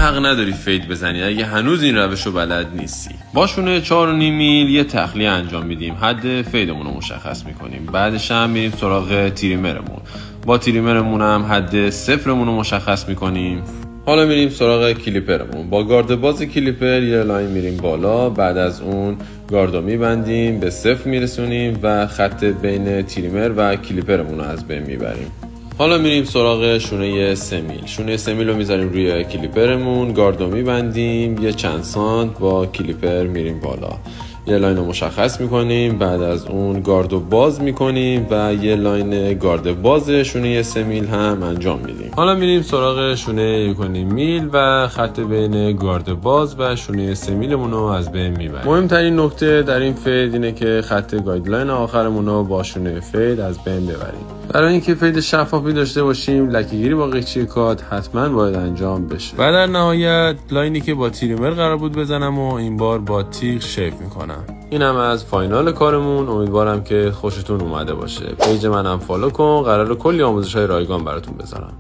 حق نداری فید بزنی اگه هنوز این روش رو بلد نیستی. با شونه 4.5 میل یه تخلیه انجام میدیم، حد فیدمون رو مشخص میکنیم. بعدش هم میریم سراغ تریمرمون. با تریمرمون هم حد صفرمون رو مشخص میکنیم. حالا میریم سراغ کلیپرمون. با گارد باز کلیپر یه لاین میریم بالا، بعد از اون گاردو میبندیم، به صفر میرسونیم و خط بین تریمر و کلیپرمون رو از بین میبریم. حالا میریم سراغ شونه 3 میل. شونه 3 میل رو میذاریم روی کلیپرمون، گاردو میبندیم، یه چند سانت با کلیپر میریم بالا، یه لاین رو مشخص میکنیم، بعد از اون گاردو باز میکنیم و یه لاین گارد باز شونه 3 میل هم انجام میدیم. حالا میریم سراغ شونه 1.5 میل و خط بین گارد باز و شونه 3 میلمون رو از بین میبریم. مهمترین نکته در این فید اینه که خط گایدلاین آخرمون رو با شونه فید از بین ببریم. برای اینکه فید شفافی داشته باشیم، لکه‌گیری با قیچی کات حتما باید انجام بشه. و در نهایت لاینی که با تریمر قرار بود بزنم و این بار با تیغ شیپ میکنم. این هم از فاینال کارمون. امیدوارم که خوشتون اومده باشه. پیج منم فالو کن، قراره کلی آموزش‌های رایگان براتون بذارم.